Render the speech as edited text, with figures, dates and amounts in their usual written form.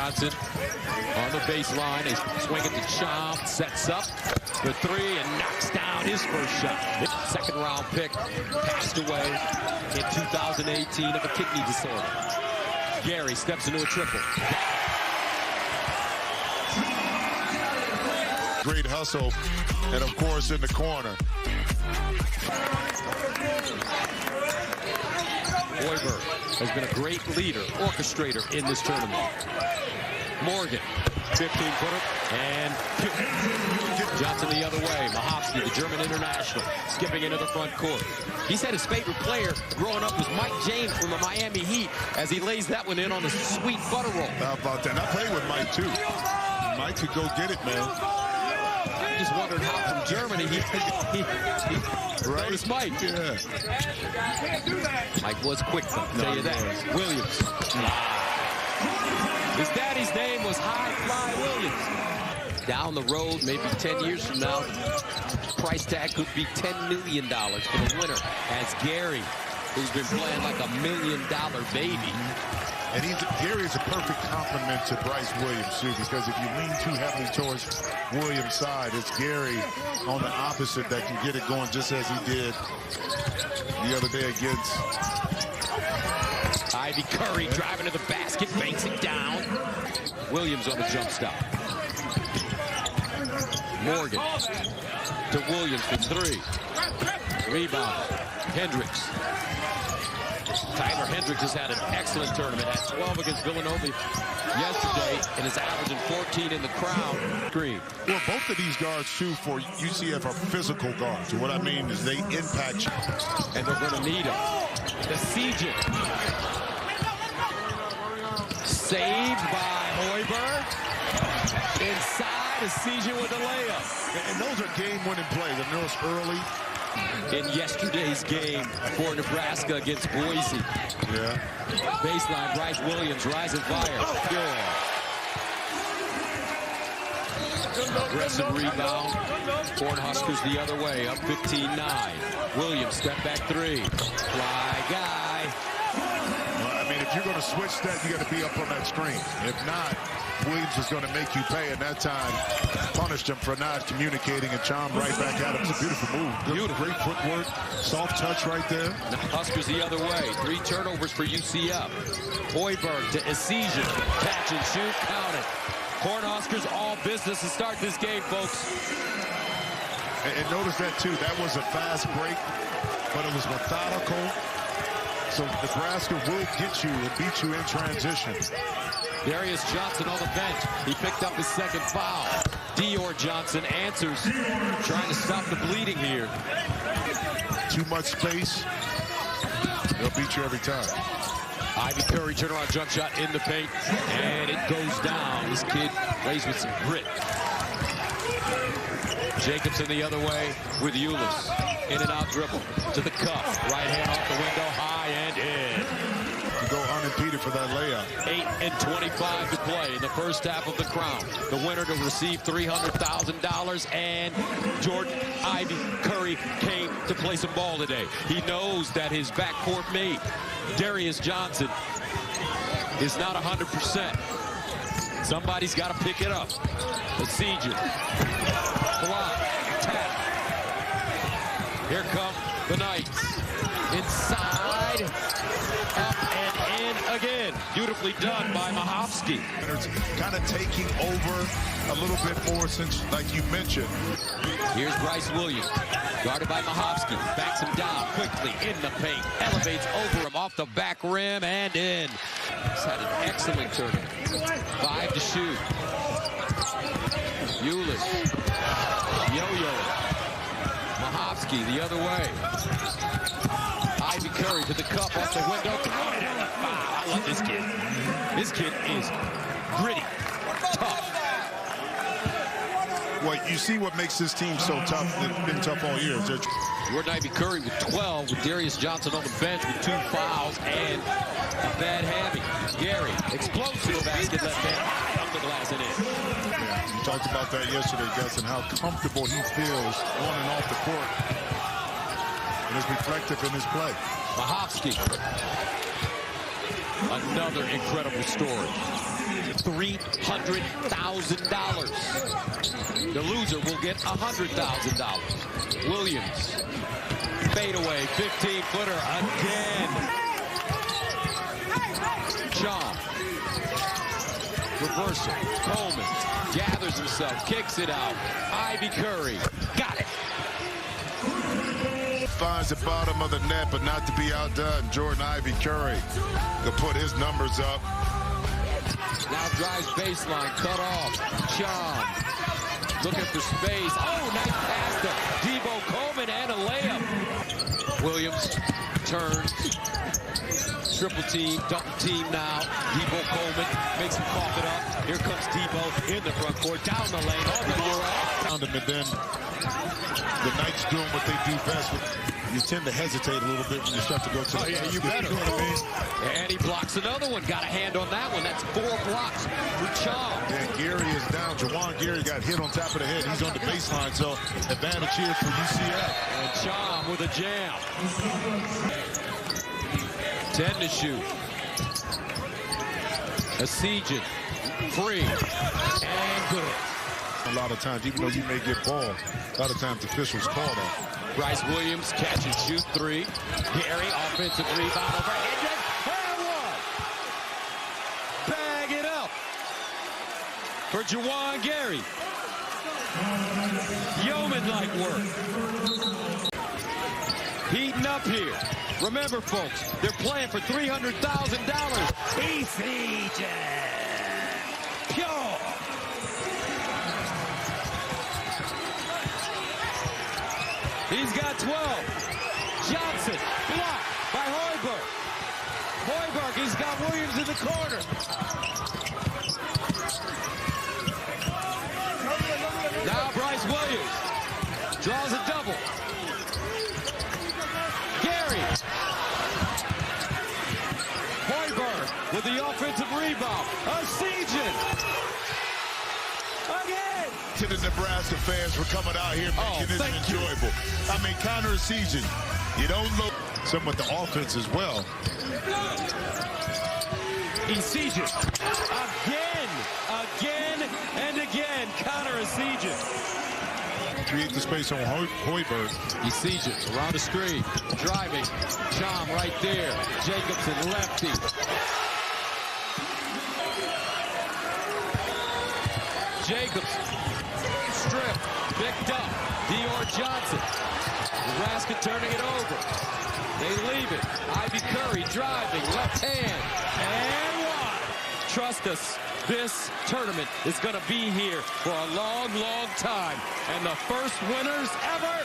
Johnson on the baseline. They swing it to Chom, sets up the three and knocks down his first shot. Second round pick, passed away in 2018 of a kidney disorder. Gary steps into a triple. Great hustle, and of course in the corner. Hoiberg has been a great leader, orchestrator in this tournament. Morgan, 15-footer, and Johnson the other way. Mahovsky, the German international, skipping into the front court. He said his favorite player growing up was Mike James from the Miami Heat as he lays that one in on the sweet butter roll. How about that? And I played with Mike, too. Mike could go get it, man. I just wondered how from Germany he noticed Mike. Yeah. Mike was quick, though, I'll tell you that. Williams. His daddy's name was High Fly Williams. Down the road, maybe 10 years from now, price tag could be $10 million for the winner. As Gary, who's been playing like $1 million baby. And Gary is a perfect complement to Bryce Williams, too, because if you lean too heavily towards Williams' side, it's Gary on the opposite that can get it going just as he did the other day against Ivy Curry driving to the basket, banks it down. Williams on the jump stop. Morgan to Williams for three. Rebound. Hendricks. Tyler Hendricks has had an excellent tournament. Had 12 against Villanova yesterday and is averaging 14 in the crowd. Green. Well, both of these guards, too, for UCF are physical guards. What I mean is they impact you. And they're going to need them. The Siege. Saved by Hoiberg. Inside, a Siege with a layup. And those are game-winning plays. I know it's early. In yesterday's game for Nebraska against Boise. Yeah. Baseline, Bryce Williams, rising fire. Aggressive rebound. Cornhuskers the other way, up 15-9. Williams, step back three. Fly guy. Well, I mean, if you're going to switch that, you got to be up on that screen. If not, Williams is going to make you pay, and that time punished him for not communicating, and Chom right back at him. It's a beautiful move. Beautiful. Great footwork, soft touch right there. Huskers the other way. 3 turnovers for UCF. Hoiberg to Esizian. Catch and shoot, count it. Cornhuskers all business to start this game, folks. And notice that, too. That was a fast break, but it was methodical. So Nebraska will get you and beat you in transition. Darius Johnson on the bench. He picked up his second foul. Dior Johnson answers, trying to stop the bleeding here. Too much space. They'll beat you every time. Ivy Curry turnaround jump shot in the paint, and it goes down. This kid plays with some grit. Jacobson the other way with Ulis. In and out dribble to the cup. Right hand off the window, high and in. You go unimpeded for that layup. 8:25 to play in the first half of the crown. The winner to receive $300,000, and Jordan Ivy Curry came to play some ball today. He knows that his backcourt mate, Darius Johnson, is not 100%. Somebody's got to pick it up. The Siege. Block. Tap. Here come the Knights. Inside. Up and in again. Beautifully done by Mahovsky. It's kind of taking over a little bit more since, like you mentioned. Here's Bryce Williams. Guarded by Mahovsky. Backs him down quickly in the paint. Elevates over him off the back rim and in. He's had an excellent tournament. 5 to shoot. Ulis. Yo-yo. Mahovsky the other way. Ivy Curry to the cup off the window. I love this kid. This kid is gritty, tough. Well, you see what makes this team so tough. It's been tough all year. Jordan Ivy Curry with 12, with Darius Johnson on the bench with 2 fouls and a bad hammy. Gary explodes to the basket, left hand high up the glass and in. Yeah, you talked about that yesterday, Gus, and how comfortable he feels on and off the court. And it's reflective in his play. Mahovsky. Another incredible story. $300,000. The loser will get $100,000. Williams, fadeaway, 15-footer again. Shaw, reversal. Coleman gathers himself, kicks it out. Ivy Curry, got it. Finds the bottom of the net, but not to be outdone. Jordan Ivy Curry will put his numbers up. Now drives baseline, cut off. Chom looking for space. Oh, nice pass to Debo Coleman and a layup. Williams turns. Triple team, double team now. Debo Coleman makes him cough it up. Here comes Debo in the front court, down the lane, on the Found him, and then the Knights doing what they do best. You tend to hesitate a little bit when you start to go to the yeah, you better. You know what I mean? And he blocks another one. Got a hand on that one. That's 4 blocks for Chom. Yeah, Gary is down. Jawan Gary got hit on top of the head. He's on the baseline, so advantage here for UCF. And Chom with a jam. 10 to shoot. Asijian, free, and good. A lot of times, even though you may get ball, a lot of times officials call that. Bryce Williams catch and shoot 3. Gary, offensive rebound overhead. And one. Bag it up for Jawan Gary. Yeoman-like work. Heating up here. Remember, folks, they're playing for $300,000. ECJ. Pure. He's got 12. Johnson, blocked by Hoiberg. Hoiberg, he's got Williams in the corner. Now Bryce Williams draws a double. Gary. Hoiberg with the offensive rebound. Asijian. Again. To the Nebraska fans for coming out here making this enjoyable. I mean, Connor Asijian, you don't look somewhat the offense as well. Asijian. Again, and again, Connor Asijian. Create the space on Hoiberg. Asijian around the screen, driving. Chom right there. Jacobson lefty. Jacobson. Strip, picked up. Dior Johnson. Nebraska turning it over. They leave it. Ivy Curry driving, left hand, and one. Trust us, this tournament is going to be here for a long, long time. And the first winners ever